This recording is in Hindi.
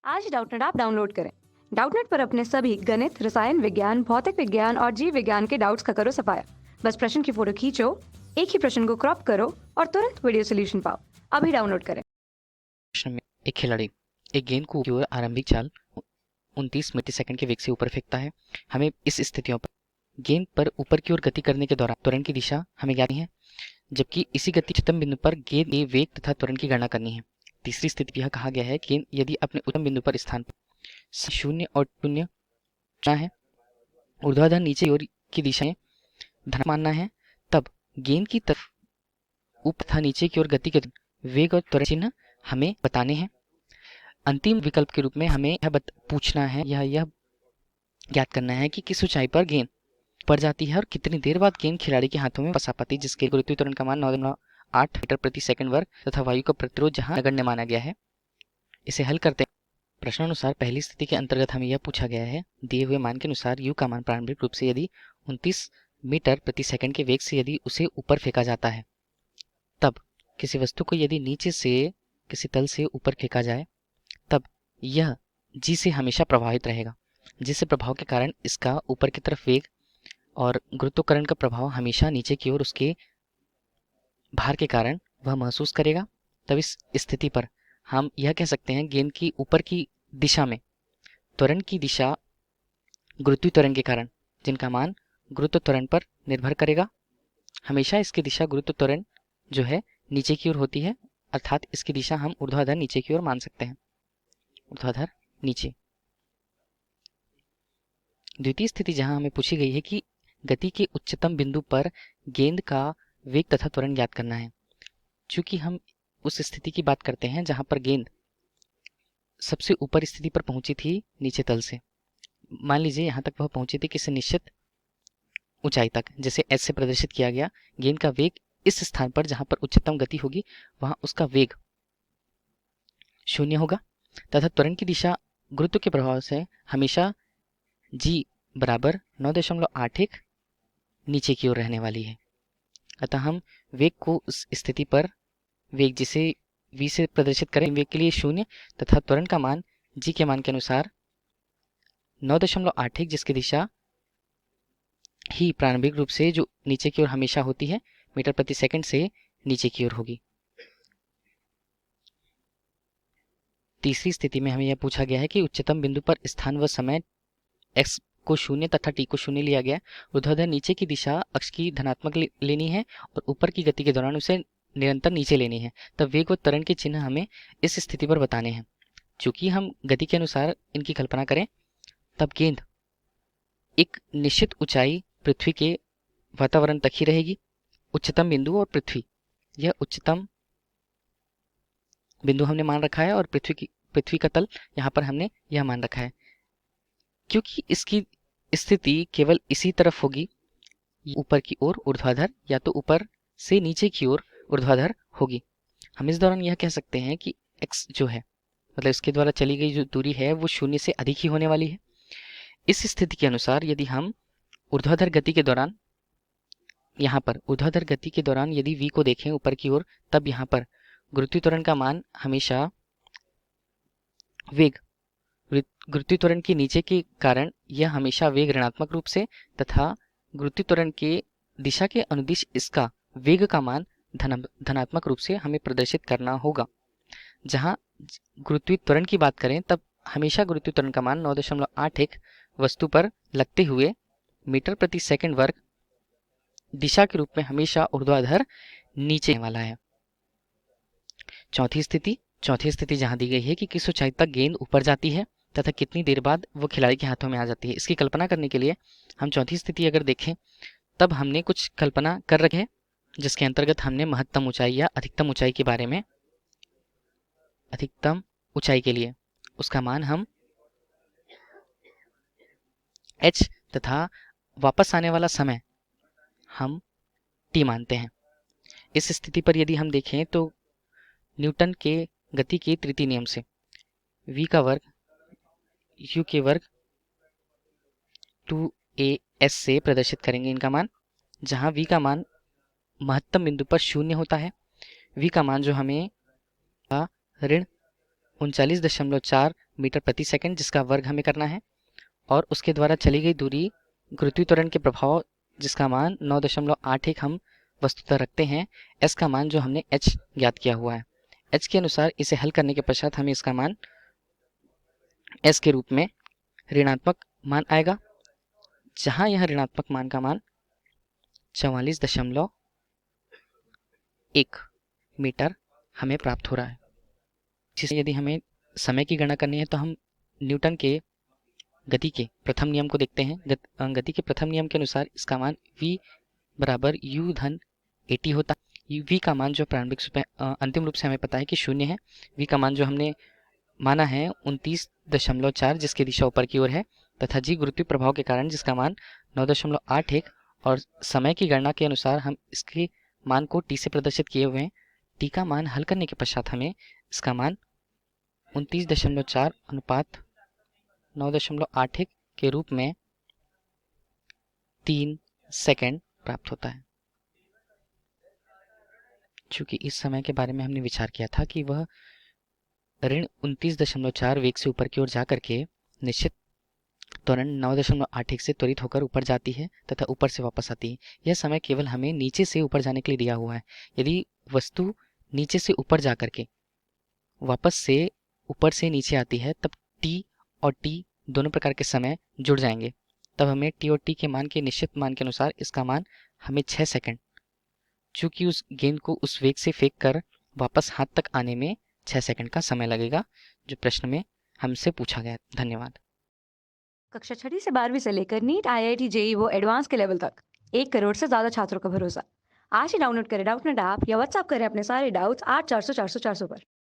आज डाउटनेट ऐप डाउनलोड करें। डाउटनेट पर अपने सभी गणित, रसायन विज्ञान, भौतिक विज्ञान और जीव विज्ञान के डाउट्स का करो सफाया। बस प्रश्न की फोटो खींचो, एक ही प्रश्न को क्रॉप करो और तुरंत वीडियो सोल्यूशन पाओ। अभी डाउनलोड करें। प्रश्न में एक खिलाड़ी एक गेंद को की ओर आरंभिक चाल 29 मिली सेकंड के वेग से ऊपर फेंकता है। हमें इस स्थितियों पर गेंद पर ऊपर की ओर गति करने के दौरान त्वरण की दिशा हमें ज्ञात नहीं है, जबकि इसी गति उच्चतम बिंदु पर गेंद के वेग तथा त्वरण की गणना करनी है। तीसरी स्थिति में यह कहा गया है कि गेंद यदि अपने उच्चतम बिंदु पर स्थान पर 0 और 0 है, ऊर्ध्वाधर नीचे की ओर की दिशाएं धन मानना है, तब गेंद की तरफ ऊपर तथा नीचे की ओर गति के वेग और त्वरण चिन्ह हमें बताने हैं। अंतिम विकल्प के रूप में हमें यह पूछना है, यह ज्ञात करना है कि किस ऊंचाई पर गेंद पड़ जाती है और कितनी देर बाद गेंद खिलाड़ी के हाथों में फंसा पाती है, जिसके गुरुत्वीय त्वरण का मान 9.8 मीटर प्रति सेकंड वर्ग तथा वायु का प्रतिरोध जहां नगण्य माना गया है। इसे हल करते हैं। प्रश्नानुसार पहली स्थिति के अंतर्गत हमें यह पूछा गया है, दिए हुए मान के अनुसार u का मान प्रारंभिक रूप से यदि 29 मीटर प्रति सेकंड के वेग से यदि उसे ऊपर फेंका जाता है, तब किसी वस्तु को यदि नीचे से किसी तल से ऊपर फेंका जाए, तब यह जी से हमेशा प्रभावित रहेगा, जिससे प्रभाव के कारण इसका ऊपर की तरफ वेग और गुरुत्वाकर्षण का प्रभाव हमेशा नीचे की ओर उसके भार के कारण वह महसूस करेगा। तब इस स्थिति पर हम यह कह सकते हैं गेंद की ऊपर की दिशा में त्वरण की दिशा गुरुत्वीय त्वरण के कारण, जिनका मान गुरुत्व त्वरण पर निर्भर करेगा, हमेशा इसकी दिशा गुरुत्व त्वरण जो है नीचे की ओर होती है, अर्थात इसकी दिशा हम ऊर्ध्वाधर नीचे की ओर मान सकते हैं, ऊर्ध्वाधर नीचे। द्वितीय स्थिति जहां हमें पूछी गई है कि गति के उच्चतम बिंदु पर गेंद का वेग तथा त्वरण ज्ञात करना है। चूंकि हम उस स्थिति की बात करते हैं जहां पर गेंद सबसे ऊपर स्थिति पर पहुंची थी नीचे तल से, मान लीजिए यहां तक वह पहुंची थी किसी निश्चित ऊंचाई तक, जैसे एस से प्रदर्शित किया गया। गेंद का वेग इस स्थान पर जहां पर उच्चतम गति होगी वहां उसका वेग 0 होगा तथा त्वरण की दिशा गुरुत्व के प्रभाव से हमेशा जी बराबर 9.81 नीचे की ओर रहने वाली है। अतः हम वेग को उस स्थिति पर वेग जिसे v से प्रदर्शित करें, वेग के लिए 0 तथा त्वरण का मान g के मान के अनुसार 9.81, जिसकी दिशा ही प्रारंभिक रूप से जो नीचे की ओर हमेशा होती है मीटर प्रति सेकंड से नीचे की ओर होगी। तीसरी स्थिति में हमें यह पूछा गया है कि उच्चतम बिंदु पर स्थान व समय x को 0 तथा t को 0 लिया गया। ऊर्ध्वाधर नीचे की दिशा अक्ष की धनात्मक लेनी है और ऊपर की गति के दौरान उसे निरंतर नीचे लेनी है। तब वेग व त्वरण के चिन्ह हमें इस स्थिति पर बताने हैं। चूंकि हम गति के अनुसार इनकी कल्पना करें, तब गेंद एक निश्चित ऊंचाई पृथ्वी के वातावरण तक ही रहेगी। उच्चतम बिंदु और पृथ्वी, यह उच्चतम बिंदु हमने मान रखा है और पृथ्वी का तल यहाँ पर हमने यह मान रखा है। क्योंकि इसकी स्थिति केवल इसी तरफ होगी, ऊपर की ओर ऊर्ध्वाधर या तो ऊपर से नीचे की ओर ऊर्ध्वाधर होगी। हम इस दौरान यह कह सकते हैं कि x जो है, मतलब इसके द्वारा चली गई जो दूरी है वो 0 से अधिक ही होने वाली है। इस स्थिति के अनुसार यदि हम ऊर्ध्वाधर गति के दौरान यहाँ पर ऊर्ध्वाधर गति के दौरान यदि v को देखें ऊपर की ओर, तब यहाँ पर गुरुत्वीय त्वरण का मान हमेशा वेग गुरुत्वीय त्वरण के नीचे के कारण यह हमेशा वेग ऋणात्मक रूप से तथा गुरुत्वीय त्वरण के दिशा के अनुदिश इसका वेग का मान धनात्मक रूप से हमें प्रदर्शित करना होगा। जहां गुरुत्वीय त्वरण की बात करें तब हमेशा गुरुत्वीय त्वरण का मान 9.81 वस्तु पर लगते हुए मीटर प्रति सेकंड वर्ग दिशा के रूप में हमेशा ऊर्ध्वाधर नीचे वाला है। चौथी स्थिति जहां दी गई है कि किस ऊंचाई तक गेंद ऊपर जाती है तथा कितनी देर बाद वो खिलाड़ी के हाथों में आ जाती है। इसकी कल्पना करने के लिए हम चौथी स्थिति अगर देखें, तब हमने कुछ कल्पना कर रखे हैं, जिसके अंतर्गत हमने महत्तम ऊंचाई या अधिकतम ऊंचाई के बारे में, अधिकतम ऊंचाई के लिए उसका मान हम h तथा वापस आने वाला समय हम t मानते हैं। इस स्थिति पर यदि हम देखें तो न्यूटन के गति के तृतीय नियम से v का वर्ग u के वर्ग 2as से प्रदर्शित करेंगे इनका मान, जहां v का मान महत्तम बिंदु पर 0 होता है। v का मान जो हमें ऋण 39.4 मीटर प्रति सेकंड, जिसका वर्ग हमें करना है, और उसके द्वारा चली गई दूरी गुरुत्वीय त्वरण के प्रभाव जिसका मान 9.81 हम वस्तुतः रखते हैं। s का मान जो हमने h ज्ञात किया हुआ है, h के अनुसार इसे हल करने के पश्चात हमें इसका मान s के रूप में ऋणात्मक मान आएगा, जहां यह ऋणात्मक मान का मान 44.1 मीटर हमें प्राप्त हो रहा है। जिससे यदि हमें समय की गणना करनी है तो हम न्यूटन के गति के प्रथम नियम को देखते हैं। गति के प्रथम नियम के अनुसार इसका मान v बराबर u धन at होता है। v का मान जो प्रारंभिक अंतिम रूप से हमें पता है कि 0 है। v का मान जो हमने माना है 29.4, जिसकी दिशा ऊपर की ओर है, तथा g गुरुत्वीय प्रभाव के कारण जिसका मान 9.81, और समय की गणना के अनुसार हम इसके मान को t से प्रदर्शित किए हुए हैं। t का मान हल करने के पश्चात हमें इसका मान 29.4 अनुपात 9.81 के रूप में 3 सेकंड प्राप्त होता है। चूंकि इस समय के बारे में हमने विचार किया था कि वह ऋण 29.4 वेग से ऊपर की ओर जा करके निश्चित त्वरण 9.81 से त्वरित होकर ऊपर जाती है तथा ऊपर से वापस आती है। यह समय केवल हमें नीचे से ऊपर जाने के लिए दिया हुआ है। यदि वस्तु नीचे से ऊपर जा करके वापस से ऊपर से नीचे आती है, तब t और t दोनों प्रकार के समय जुड़ जाएंगे। तब हमें t और t के मान के निश्चित मान के अनुसार इसका मान हमें 6 सेकंड, चूंकि उस गेंद को उस वेग से फेंक कर वापस हाथ तक आने में 6 सेकंड का समय लगेगा, जो प्रश्न में हमसे पूछा गया। धन्यवाद। कक्षा 6वीं से 12वीं से लेकर नीट, IIT, जेईई वो एडवांस के लेवल तक 1 करोड़ से ज्यादा छात्रों का भरोसा। आज ही डाउनलोड करें डाउटनेट ऐप या व्हाट्सएप करें अपने सारे डाउट्स 8400 400 400 पर।